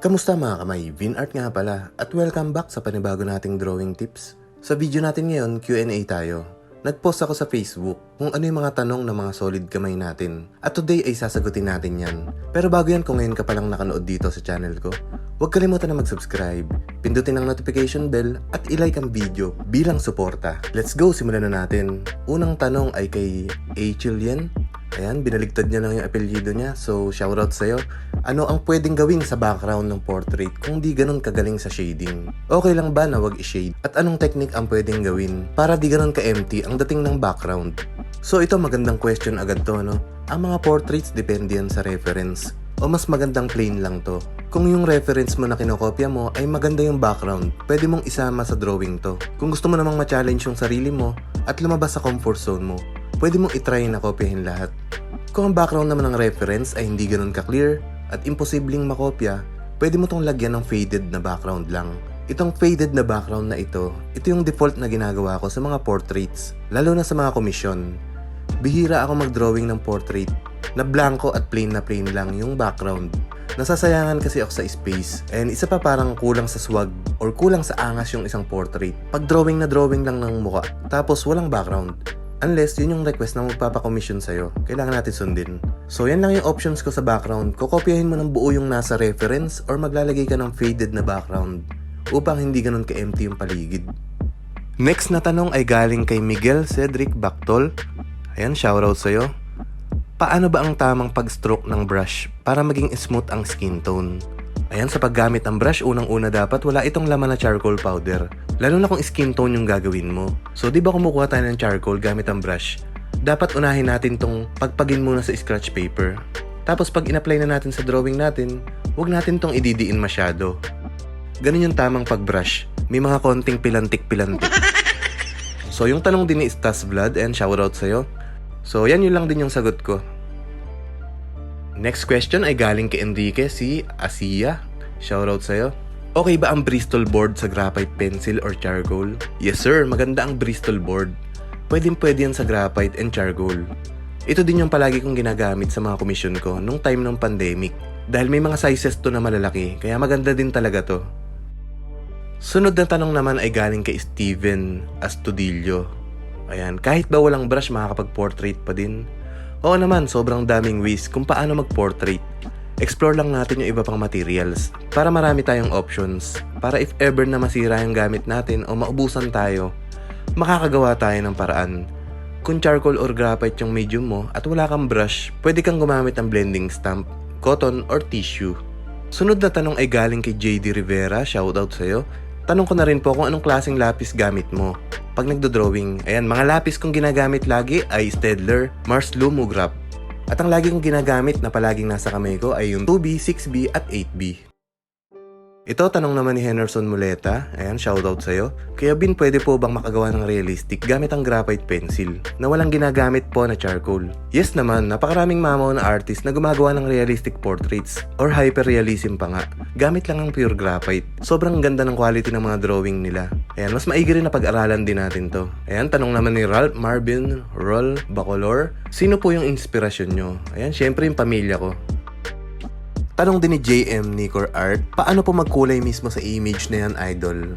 Kamusta mga kamay? Vinart nga pala at welcome back sa panibago nating drawing tips. Sa video natin ngayon, Q&A tayo. Nagpost ako sa Facebook kung ano yung mga tanong ng mga solid kamay natin. At today ay sasagutin natin yan. Pero bago yan, kung ngayon ka palang nakanood dito sa channel ko, huwag kalimutan na mag-subscribe, pindutin ang notification bell at ilike ang video bilang suporta. Let's go, simulan na natin. Unang tanong ay kay Achillian. Ayan, binaligtad niya lang yung apelyido niya. So, shoutout sa'yo. Ano ang pwedeng gawin sa background ng portrait kung di ganun kagaling sa shading? Okay lang ba na wag i-shade? At anong technique ang pwedeng gawin para di ganun ka-empty ang dating ng background? So, ito magandang question agad to, no? Ang mga portraits depende yan sa reference. O mas magandang plain lang to. Kung yung reference mo na kinokopya mo ay maganda yung background, pwede mong isama sa drawing to. Kung gusto mo namang ma-challenge yung sarili mo at lumabas sa comfort zone mo, pwede mong itry na kopyahin lahat. Kung ang background naman ng reference ay hindi ganun ka-clear at imposibleng makopya, pwede mo tong lagyan ng faded na background lang. Itong faded na background na ito yung default na ginagawa ko sa mga portraits, lalo na sa mga komisyon. Bihira ako mag-drawing ng portrait na blanco at plain lang yung background. Nasasayangan kasi ako sa space, and isa pa parang kulang sa swag or kulang sa angas yung isang portrait. Pag drawing na drawing lang ng mukha, tapos walang background. Unless yun yung request na magpapakomisyon sa'yo, kailangan natin sundin. So yan lang yung options ko sa background. Kokopyahin mo ng buo yung nasa reference or maglalagay ka ng faded na background upang hindi ganun ka-empty yung paligid. Next na tanong ay galing kay Miguel Cedric Bactol. Ayan, shoutout sa'yo. Paano ba ang tamang pag-stroke ng brush para maging smooth ang skin tone? Ayan, sa paggamit ng brush, unang-una dapat wala itong laman na charcoal powder. Lalo na kung skin tone yung gagawin mo. So, di ba kumukuha tayo ng charcoal gamit ang brush? Dapat unahin natin tong pagpagin muna sa scratch paper. Tapos pag in-apply na natin sa drawing natin, huwag natin tong ididiin masyado. Ganun yung tamang pag-brush. May mga konting pilantik-pilantik. So, yung tanong din ni Stas Vlad, and shoutout sa'yo. So, yun lang din yung sagot ko. Next question ay galing kay Enrique si Asia. Shoutout sa'yo. Okay ba ang Bristol board sa graphite pencil or charcoal? Yes sir, maganda ang Bristol board. Pwede yan sa graphite and charcoal. Ito din yung palagi kong ginagamit sa mga komisyon ko nung time ng pandemic. Dahil may mga sizes to na malalaki, kaya maganda din talaga to. Sunod na tanong naman ay galing kay Steven Astudillo. Ayan, kahit ba walang brush makakapag-portrait pa din? Oo naman, sobrang daming ways kung paano mag-portrait. Explore lang natin yung iba pang materials para marami tayong options. Para if ever na masira yung gamit natin o maubusan tayo, makakagawa tayo ng paraan. Kung charcoal or graphite yung medium mo at wala kang brush, pwede kang gumamit ng blending stamp, cotton or tissue. Sunod na tanong ay galing kay JD Rivera, shoutout sa'yo. Tanong ko na rin po kung anong klaseng lapis gamit mo pag nagdo-drawing. Ayan, mga lapis kong ginagamit lagi ay Staedtler, Mars Lumograph. At ang lagi kong ginagamit na palaging nasa kamay ko ay yung 2B, 6B at 8B. Ito, tanong naman ni Henderson Muleta. Ayan, shoutout sa'yo. Kaya Bin, pwede po bang makagawa ng realistic gamit ang graphite pencil na walang ginagamit po na charcoal? Yes naman, napakaraming mamaw na artist na gumagawa ng realistic portraits or hyperrealism pa nga. Gamit lang ang pure graphite. Sobrang ganda ng quality ng mga drawing nila. Ayan, mas maigi rin na pag-aralan din natin to. Ayan, tanong naman ni Ralph Marvin Roll Bacolor. Sino po yung inspirasyon nyo? Ayan, syempre yung pamilya ko. Tanong din ni JM Nicor Art, paano po magkulay mismo sa image na yan, idol?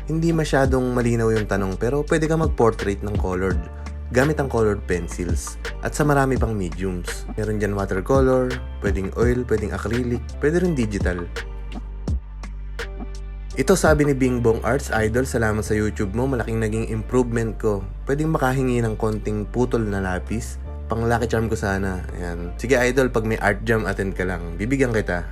Hindi masyadong malinaw yung tanong pero pwede ka mag-portrait ng colored gamit ang colored pencils at sa marami pang mediums. Meron dyan watercolor, pwedeng oil, pwedeng acrylic, pwede rin digital. Ito sabi ni Bing Bong Arts, idol, salamat sa YouTube mo, malaking naging improvement ko. Pwedeng makahingi ng konting putol na lapis. Pang lucky charm ko sana. Ayan. Sige idol, pag may art jam, attend ka lang. Bibigyan kita.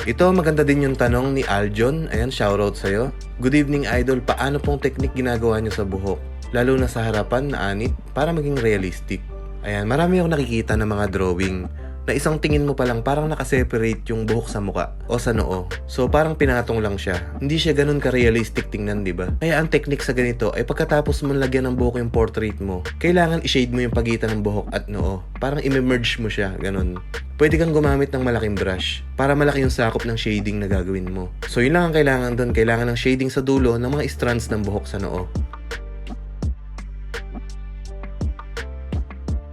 Ito, maganda din yung tanong ni Aljon. Ayan, shoutout sa'yo. Good evening idol, paano pong technique ginagawa nyo sa buhok? Lalo na sa harapan na anit para maging realistic. Ayan, marami akong nakikita ng mga drawing na isang tingin mo pa lang parang nakaseparate yung buhok sa muka o sa noo. So parang pinatong lang siya. Hindi siya ganun ka-realistic tingnan, di ba? Kaya ang technique sa ganito ay pagkatapos mo lagyan ng buhok yung portrait mo, kailangan i-shade mo yung pagitan ng buhok at noo. Parang i-merge mo siya, ganun. Pwede kang gumamit ng malaking brush para malaki yung sakop ng shading na gagawin mo. So yun lang ang kailangan doon. Kailangan ng shading sa dulo ng mga strands ng buhok sa noo.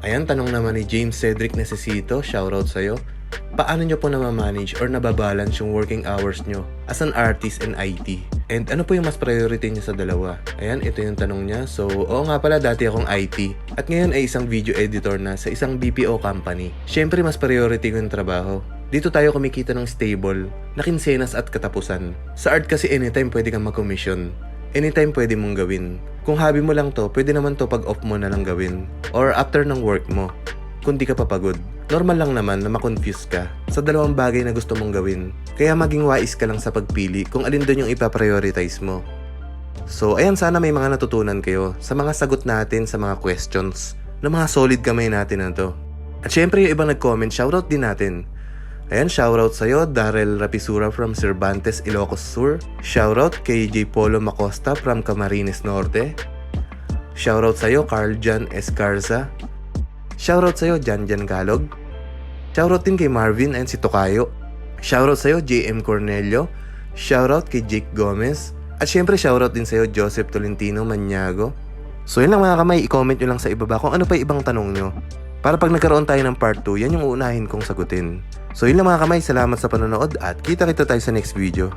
Ayan, tanong naman ni James Cedric Necesito, shoutout sa'yo. Paano nyo po na-manage or nababalance yung working hours nyo as an artist in IT? And ano po yung mas priority nyo sa dalawa? Ayan, ito yung tanong niya. So, oo nga pala, dati akong IT. At ngayon ay isang video editor na sa isang BPO company. Siyempre, mas priority ko yung trabaho. Dito tayo kumikita ng stable, na kinsenas at katapusan. Sa art kasi anytime pwede kang mag-commission. Anytime pwede mong gawin. Kung hobby mo lang to, pwede naman to pag off mo na lang gawin. Or after ng work mo. Kung di ka papagod. Normal lang naman na makonfuse ka sa dalawang bagay na gusto mong gawin. Kaya maging wais ka lang sa pagpili kung alin doon yung ipaprioritize mo. So ayan, sana may mga natutunan kayo sa mga sagot natin sa mga questions ng mga solid kamay natin na to. At syempre yung ibang nag-comment, shoutout din natin. Ayan, shoutout sa'yo, Darrell Rapisura from Cervantes, Ilocos Sur. Shoutout kay J. Polo Macosta from Camarines Norte. Shoutout sa'yo, Carl Jan Escarza. Shoutout sa'yo, Jan Calog. Shoutout din kay Marvin and si Tokayo. Shoutout sa'yo, JM Cornelio. Shoutout kay Jake Gomez. At syempre, shoutout din sa'yo, Joseph Tolentino Maniago. So yun lang mga kamay, i-comment nyo lang sa ibaba kung ano pa ibang tanong nyo. Para pag nagkaroon tayo ng part 2, yan yung uunahin kong sagutin. So yun lang mga kamay, salamat sa panonood at kita-kita tayo sa next video.